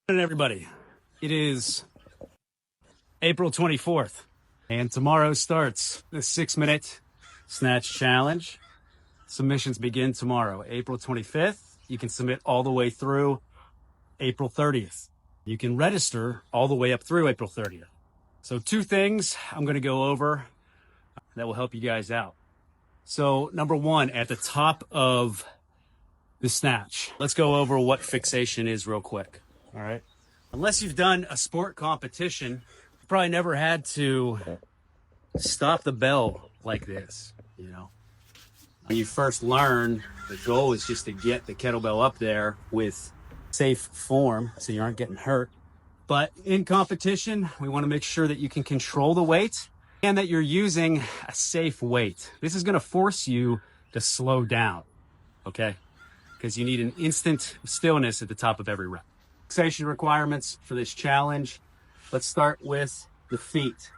Good morning, everybody. It is April 24th, and tomorrow starts the 6-minute Snatch Challenge. Submissions begin tomorrow, April 25th. You can submit all the way through April 30th. You can register all the way up through April 30th. So 2 things I'm going to go over that will help you guys out. So number 1, at the top of the Snatch, let's go over what fixation is real quick. All right. Unless you've done a sport competition, you probably never had to stop the bell like this, you know. When you first learn, the goal is just to get the kettlebell up there with safe form so you aren't getting hurt. But in competition, we want to make sure that you can control the weight and that you're using a safe weight. This is going to force you to slow down, okay? Because you need an instant stillness at the top of every rep. Fixation requirements for this challenge. Let's start with the feet.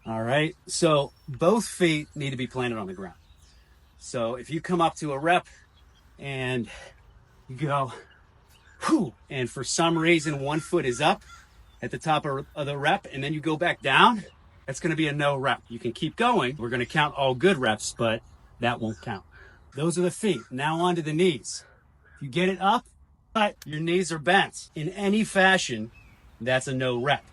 All right, so both feet need to be planted on the ground. So if you come up to a rep and you go, whew, and for some reason one foot is up at the top of the rep and then you go back down, that's going to be a no rep. You can keep going. We're going to count all good reps, but that won't count. Those are the feet. Now on to the knees. If you get it up, but your knees are bent in any fashion, that's a no rep.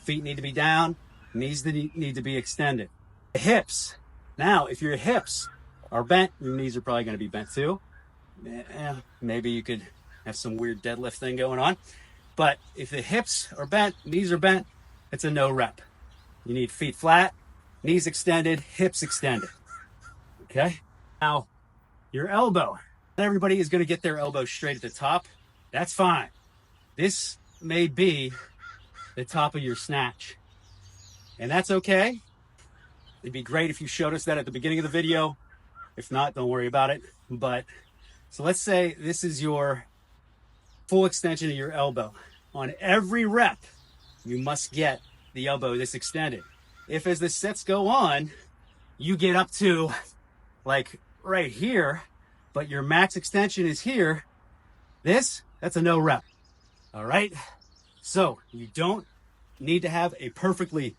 Feet need to be down, knees need to be extended. The hips. Now, if your hips are bent, your knees are probably going to be bent too. Maybe you could have some weird deadlift thing going on. But if the hips are bent, knees are bent, it's a no rep. You need feet flat, knees extended, hips extended. Okay? Now, your elbow. Not everybody is going to get their elbow straight at the top. That's fine. This may be the top of your snatch. And that's okay. It'd be great if you showed us that at the beginning of the video. If not, don't worry about it. But so let's say this is your full extension of your elbow. On every rep, you must get the elbow this extended. If as the sets go on, you get up to like right here, but your max extension is here, that's a no rep. All right. So you don't need to have a perfectly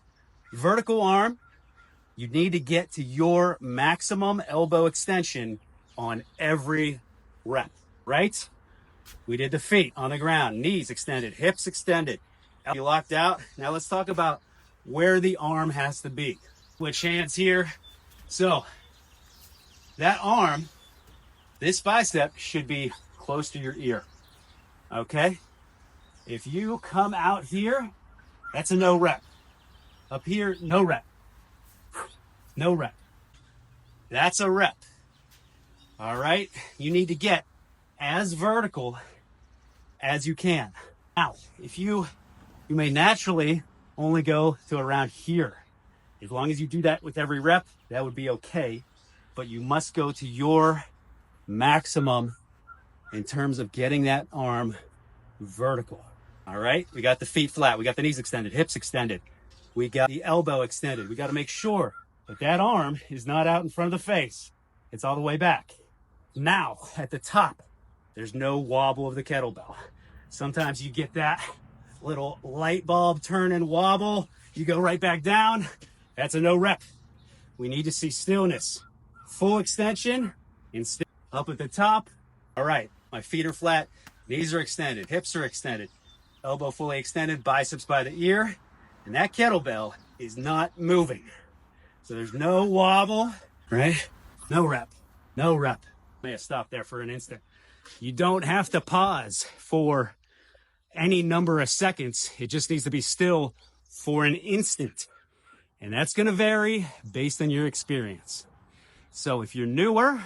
vertical arm. You need to get to your maximum elbow extension on every rep, right? We did the feet on the ground, knees extended, hips extended. You locked out. Now let's talk about where the arm has to be. Switch hands here. So that arm, this bicep should be close to your ear, okay? If you come out here, that's a no rep. Up here, no rep. No rep. That's a rep. All right? You need to get as vertical as you can. Now, if you may naturally only go to around here. As long as you do that with every rep, that would be okay. But you must go to your maximum in terms of getting that arm vertical. All right, we got the feet flat, we got the knees extended, hips extended, we got the elbow extended. We got to make sure that that arm is not out in front of the face. It's all the way back. Now at the top, there's no wobble of the kettlebell. Sometimes you get that little light bulb turn and wobble, you go right back down. That's a no rep. We need to see stillness, full extension and still. Up at the top. All right, my feet are flat, knees are extended, hips are extended, elbow fully extended, biceps by the ear, and that kettlebell is not moving. So there's no wobble, right? No rep, no rep. May have stopped there for an instant. You don't have to pause for any number of seconds. It just needs to be still for an instant. And that's going to vary based on your experience. So if you're newer,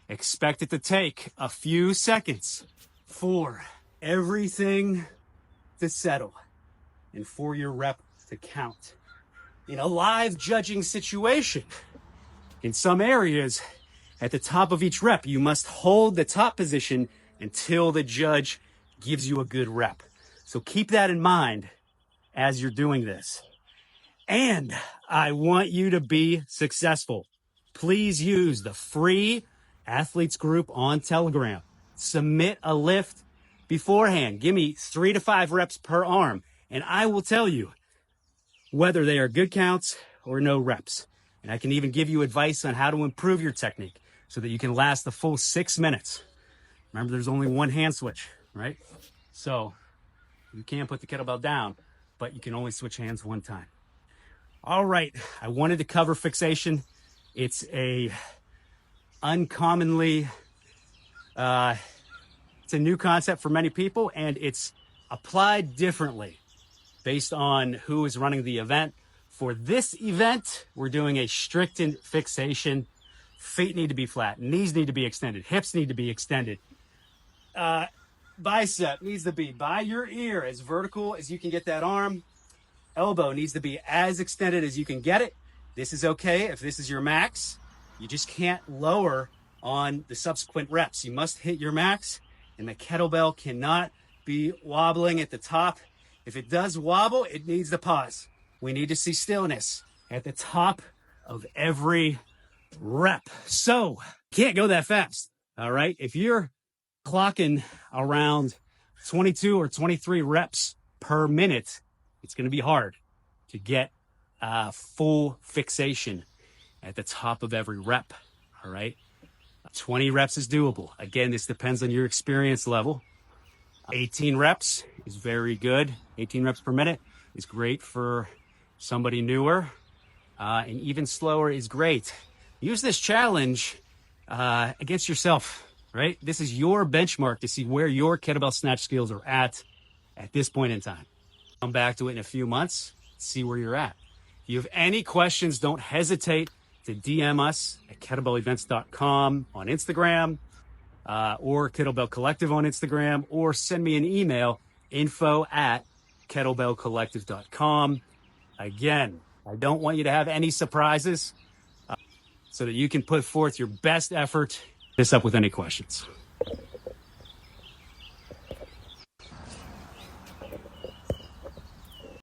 expect it to take a few seconds for everything to settle and for your rep to count. In a live judging situation, in some areas, at the top of each rep, you must hold the top position until the judge gives you a good rep. So keep that in mind as you're doing this. And I want you to be successful. Please use the free athletes group on Telegram. Submit a lift beforehand. Give me 3 to 5 reps per arm, and I will tell you whether they are good counts or no reps. And I can even give you advice on how to improve your technique so that you can last the full 6 minutes. Remember, there's only one hand switch, right? So you can't put the kettlebell down, but you can only switch hands one time. All right, I wanted to cover fixation. It's a uncommonly, it's a new concept for many people, and it's applied differently based on who is running the event. For this event, we're doing a strictened fixation. Feet need to be flat, knees need to be extended, hips need to be extended. Bicep needs to be by your ear, as vertical as you can get that arm. Elbow needs to be as extended as you can get it. This is okay if this is your max. You just can't lower on the subsequent reps. You must hit your max, and the kettlebell cannot be wobbling at the top. If it does wobble, it needs to pause. We need to see stillness at the top of every rep. So can't go that fast. All right. If you're clocking around 22 or 23 reps per minute, it's going to be hard to get full fixation at the top of every rep. All right. 20 reps is doable. Again, this depends on your experience level. 18 reps is very good. 18 reps per minute is great for somebody newer, and even slower is great. Use this challenge against yourself, right? This is your benchmark to see where your kettlebell snatch skills are at this point in time. Come back to it in a few months, see where you're at. If you have any questions, don't hesitate to DM us at kettlebellevents.com on Instagram, or Kettlebell Collective on Instagram, or send me an email, info@kettlebellcollective.com. Again, I don't want you to have any surprises, so that you can put forth your best effort. This up with any questions.